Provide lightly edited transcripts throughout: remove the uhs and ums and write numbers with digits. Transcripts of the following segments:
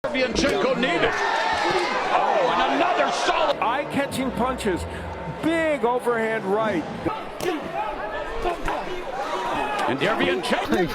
Derevyanchenko needed. Oh, and another solid eye-catching punches. Big overhand right. And Derevyanchenko.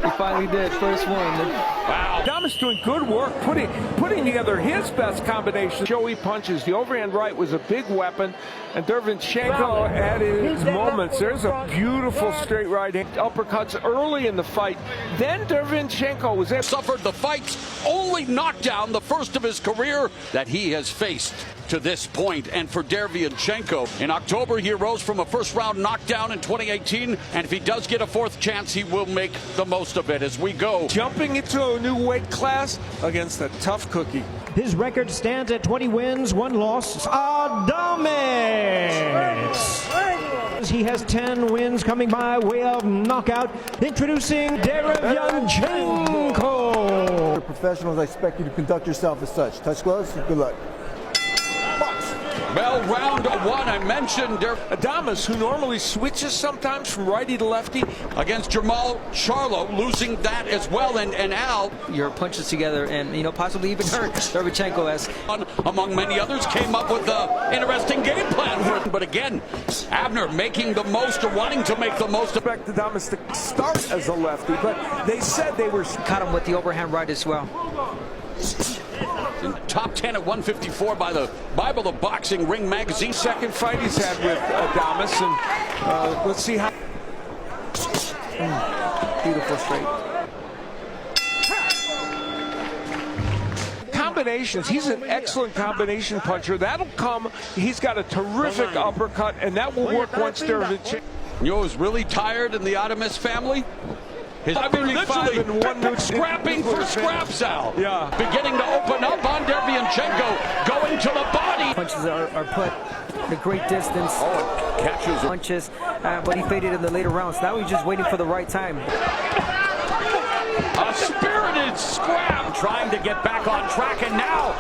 He finally did. First one. Wow. Adames doing good work putting together his best combination. Showy punches. The overhand right was a big weapon. And Derevyanchenko had his moments. There's a beautiful straight right hand. Uppercuts early in the fight. Then Derevyanchenko was able. Suffered the fight's only knockdown, the first of his career that he has faced to this point. And for Derevyanchenko, in October he arose from a first-round knockdown in 2018, and if he does get a fourth chance, he will make the most of it as we go. Jumping into a new weight class against a tough cookie. His record stands at 20 wins, 1 loss. Adames! He has 10 wins coming by way of knockout. Introducing Derevyanchenko. Professionals, I expect you to conduct yourself as such. Touch gloves. Good luck. Well, round 1, I mentioned Adames, who normally switches sometimes from righty to lefty, against Jamal Charlo, losing that as well. And Al, your punches together and, possibly even hurt Derevyanchenko as among many others, came up with an interesting game plan for it. But again, Abner making the most, or wanting to make the most. Expect Adames to start as a lefty, but they said they were caught him with the overhand right as well. In top 10 at 154 by the Bible of Boxing Ring Magazine. Second fight he's had with Adames, and let's see how. Beautiful straight. Combinations. He's an excellent combination puncher. That'll come. He's got a terrific uppercut, and that will work once Derevyanchenko. You know who's really tired in the Adames family? His literally scrapping for scraps, Al. Yeah. Beginning to open up on Derevyanchenko, going to the body. Punches are put at a great distance. Oh, it catches punches, but he faded in the later rounds. Now he's just waiting for the right time. A spirited scrap, trying to get back on track, and now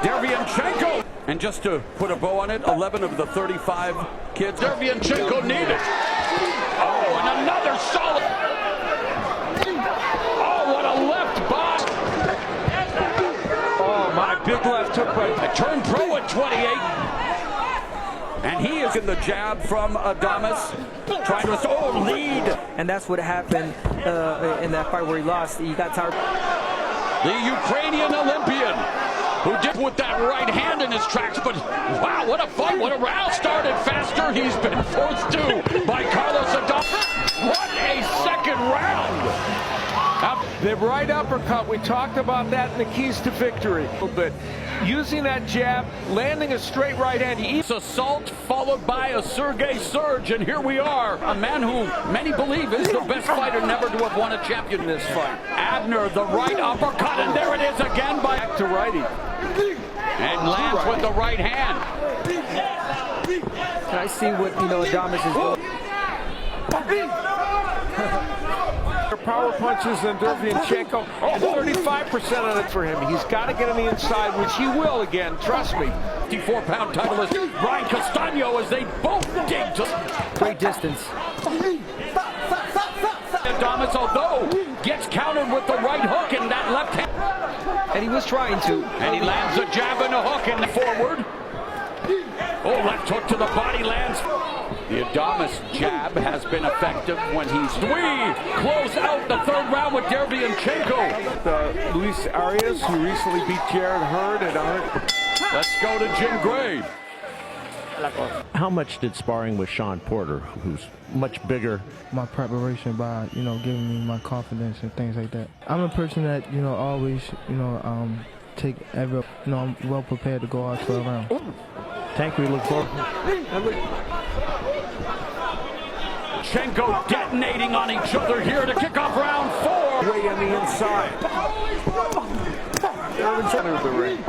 Derevyanchenko. And just to put a bow on it, 11 of the 35 kids Derevyanchenko needed. Oh, and another solid. Big left hook by turned pro at 28. And he is in the jab from Adames. Trying to lead. And that's what happened in that fight where he lost. He got tired. The Ukrainian Olympian who did with that right hand in his tracks. But wow, what a fight. What a round. Started faster. He's been forced to by Carlos Adames. What a second round. The right uppercut, we talked about that in the keys to victory a little bit. Using that jab, landing a straight right hand. It's assault followed by a Sergey Surge, and here we are. A man who many believe is the best fighter never to have won a champion in this fight. Abner, the right uppercut, and there it is again by back to righty. And lands with the right hand. Can I see what, Adames is power punches than Derevyanchenko, and 35% on it for him. He's got to get on the inside, which he will again, trust me. 54-pound titleist Ryan Castano as they both dig to great distance. Adames, although, gets countered with the right hook in that left hand. And he was trying to. And he lands a jab and a hook in the forward. Oh, left hook to the body lands. The Adames jab has been effective when he's... We close out the third round with Derevyanchenko. Luis Arias, who recently beat Jared Hurd at 100. Let's go to Jim Gray. How much did sparring with Sean Porter, who's much bigger? My preparation by, giving me my confidence and things like that. I'm a person that, always, take every, I'm well prepared to go out 12 rounds. Tank, we look forward. Chenko detonating on each other here to kick off round 4. Way on the inside. Center of the ring.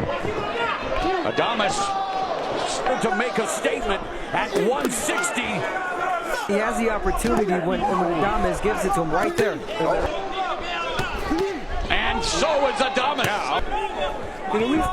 Adames to make a statement at 160. He has the opportunity when Adames gives it to him right there. And so is Adames. We've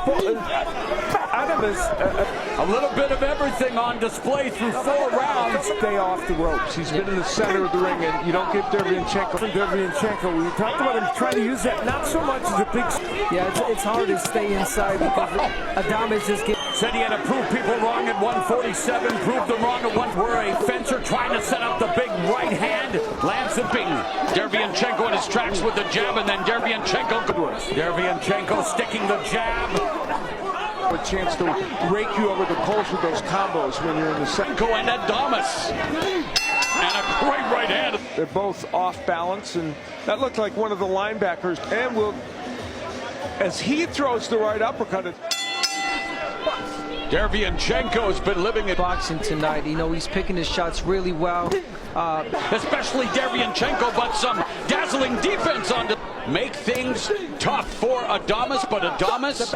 Adames. A little bit of everything on display through 4 rounds. Stay off the ropes. He's been in the center of the ring, and you don't give Derevyanchenko. We talked about him trying to use that not so much as a big. Yeah, it's hard to stay inside because Adames just gets. Said he had to prove people wrong at 147, proved them wrong at 1. We're a fencer trying to set up the big right hand. Lands the bing. Derevyanchenko in his tracks with the jab, and then Derevyanchenko sticking the jab. A chance to rake you over the coals with those combos when you're in the center. And Adames. And a great right hand. They're both off balance, and that looked like one of the linebackers. And as he throws the right uppercut. Derevyanchenko has been living in Boxing tonight. You know, he's picking his shots really well. Especially Derevyanchenko, but some dazzling defense on to make things tough for Adames, but Adames.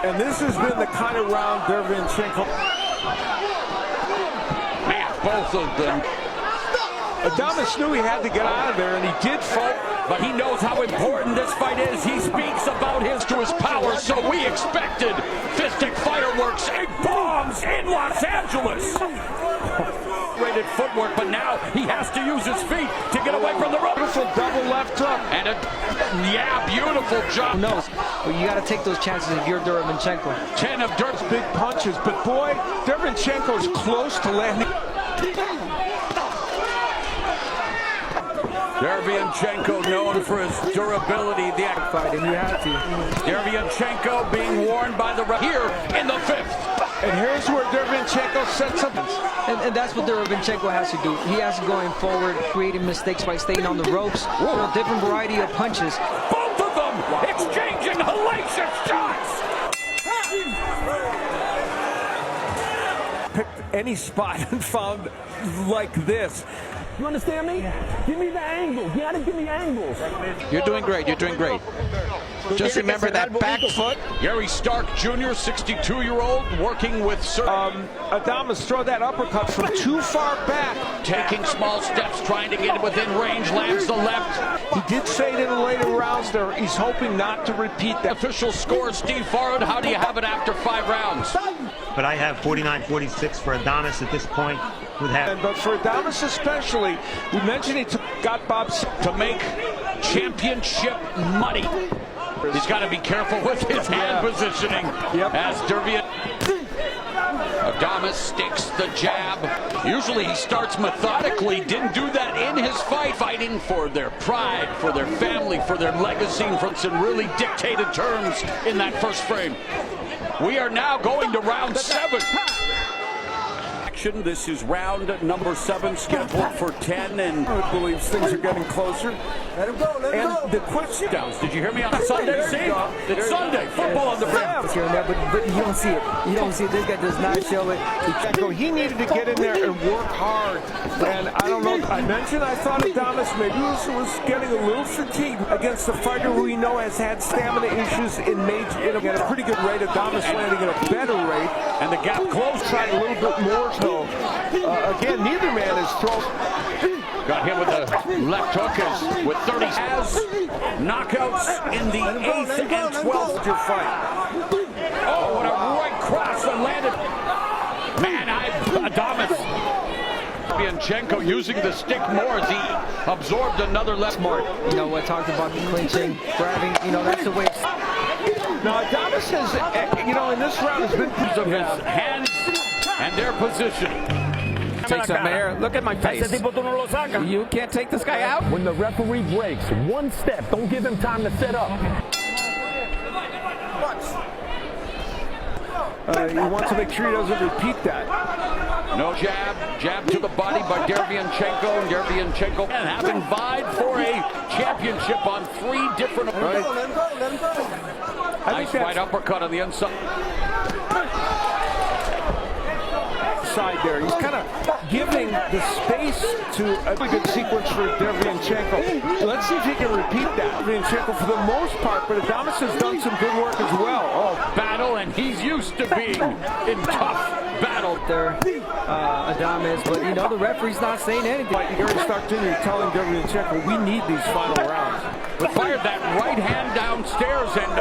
And this has been the kind of round Derevyanchenko. Man, both of them. Adames knew he had to get out of there, and he did fight. But he knows how important this fight is. He speaks about his power, so we expected fistic fireworks and bombs in Los Angeles. Rated footwork, but now he has to use his feet to get away from the rope. Beautiful double left hook. And beautiful jump. Who knows? But you got to take those chances if you're Derevyanchenko. 10 of Dirk's Big punches, but boy, Derevyanchenko's close to landing. Derevyanchenko known for his durability. The Fight, and you have to. Derevyanchenko being warned by the ref here in the 5th. And here's where Derevyanchenko sets up. And that's what Derevyanchenko has to do. He has to go in forward, creating mistakes by staying on the ropes. A different variety of punches. Both of them exchanging hellacious shots. Picked any spot and found like this. You understand me? Give me the angle. You gotta give me angles. You're doing great. You're doing great. Just remember that back foot. Gary Stark Jr., 62-year-old, working with Adames throw that uppercut from too far back. taking small steps, trying to get within range, lands the left. He did say it in the later rounds there. He's hoping not to repeat that. Official score, Steve Farrod. How do you have it after 5 rounds? But I have 49-46 for Adames at this point. But for Adames especially, we mentioned he got Bob to make championship money. He's got to be careful with his hand positioning. As Adames sticks the jab. Usually he starts methodically. Didn't do that in his fight. Fighting for their pride, for their family, for their legacy, from some really dictated terms in that first frame. We are now going to round 7. This is round number 7, scheduled for 10, and I believes things are getting closer. Let him go, let him go. the question downs. Did you hear me on Sunday? See, it's Sunday. Football on the rim. But you don't see it. You don't see it. This guy does not show it. He needed to get in there and work hard. And I don't know. I mentioned I thought Adames maybe was getting a little fatigued against a fighter who we know has had stamina issues at a pretty good rate. Adames landing at a better rate, And the gap closed. tried a little bit more. So again, neither man is thrown. Got him with the left hook with 30 has knockouts in the 8th and 12th fight. Oh, what a right cross that landed. Man, Adames. Derevyanchenko using the stick more as he absorbed another left mark. You know, I talked about the clinching, grabbing. You know, that's the way. Now Adames has, in this round has been Of his hands and their position. Take some air. Look at my face. You can't take this guy out. When the referee breaks, one step. Don't give him time to set up. You want to make sure he doesn't repeat that. No jab to the body by Derevyanchenko. Derevyanchenko having vied for a championship on 3 different. Let him go. Nice right uppercut on the inside. Side there. He's kind of giving the space to a good sequence for Derevyanchenko. Let's see if he can repeat that. Derevyanchenko for the most part, but Adames has done some good work as well. Oh, battle, and he's used to being in tough battle. There, Adames, but the referee's not saying anything. Gary Stark Jr. telling Derevyanchenko, we need these final rounds. But fired that right hand downstairs, and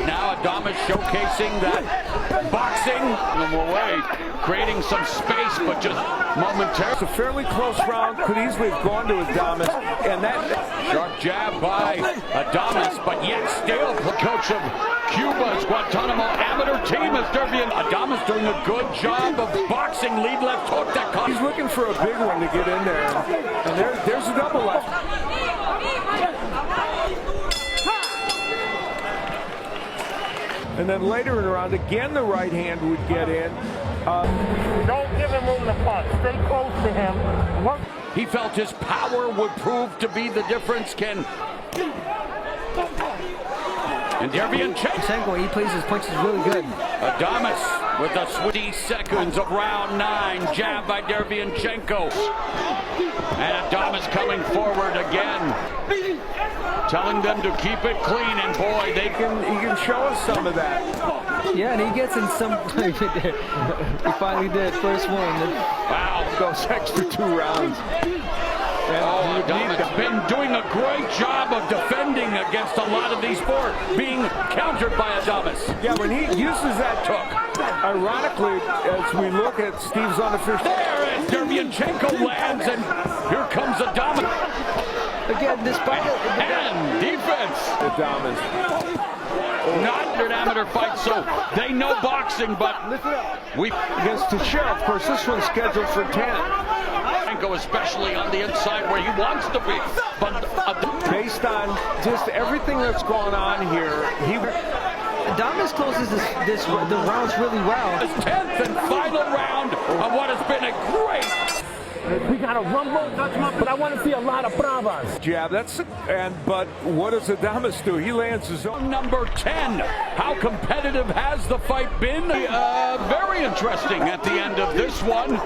now Adames showcasing that boxing in a way, creating some space, but just momentarily. It's a fairly close round. Could easily have gone to Adames, and that sharp jab by Adames, but yet still the coach of Cuba's Guantanamo amateur team is Dervian. Adames doing a good job of boxing, lead left hook that caught. He's looking for a big one to get in there, and there's a double left. And then later in the round, again the right hand would get in. Don't give him room to punch. Stay close to him. He felt his power would prove to be the difference. And Dervian Chenko, he plays his punches really good. Adames with the 20 seconds of round 9. Jab by Dervianchenko. And Adames coming forward again, telling them to keep it clean. And boy, he can show us some of that. Yeah, and he gets in some. He finally did. First one. Wow, goes extra 2 rounds. Adames has been doing a great job of defending against a lot of these four, being countered by Adames. Yeah, when he uses that hook, ironically, as we look at Steve's unofficial. There, and Dervianchenko lands, and here comes Adames. Again, despite and defense. Adames. Not an amateur fight, so they know boxing, but we against Teixeira, of course, this one's scheduled for 10. Especially on the inside where he wants to be, but based on just everything that's going on here, Adames closes the rounds really well. His 10th and final round of what has been a great. We got a rumble, but I want to see a lot of bravas. Jab, but what does Adames do? He lands his own. Number 10. How competitive has the fight been? Very interesting at the end of this one.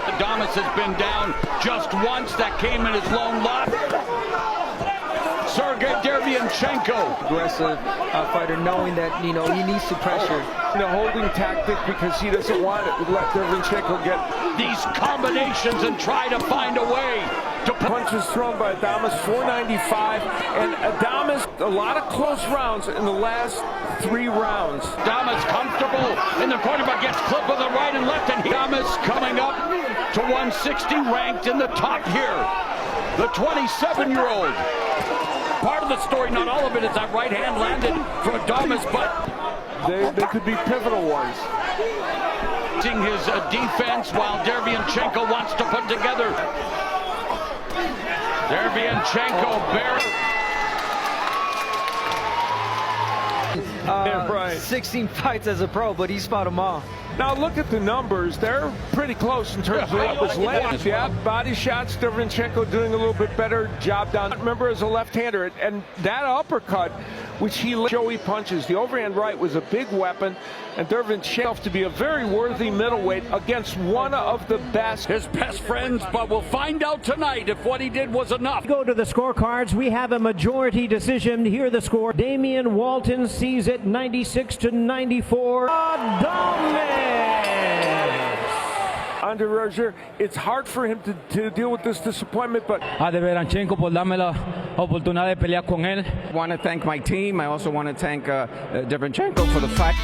Adames has been down just once. That came in his lone lot. Sergey Dervianchenko. Aggressive fighter, knowing that, he needs to pressure. The holding tactic because he doesn't want to let Dervianchenko get these combinations and try to find a way to punches thrown by Adames, 495, and Adames, a lot of close rounds in the last 3 rounds. Adames comfortable in the corner, but gets clipped with the right and left, and Adames coming up to 160, ranked in the top here. The 27-year-old. Part of the story, not all of it, is that right hand landed for Adames, but they could be pivotal ones. His defense while Dervianchenko wants to put together. Dervianchenko right. 16 fights as a pro, but he's fought them all. Now look at the numbers. They're pretty close in terms of what was landed. Yeah, body shots. Dervianchenko doing a little bit better job down. Remember, as a left-hander, and that uppercut, which he showy punches. The overhand right was a big weapon, and Dervianchenko to be a very worthy middleweight against one of the best. His best friends, but we'll find out tonight if what he did was enough. Go to the scorecards. We have a majority decision. Here the score. Damian Walton sees it 96-94. Adames. Under Roger, it's hard for him to deal with this disappointment, but Dervianchenko por darme la oportunidad de pelear con él. I want to thank my team. I also want to thank Dervianchenko for the fight.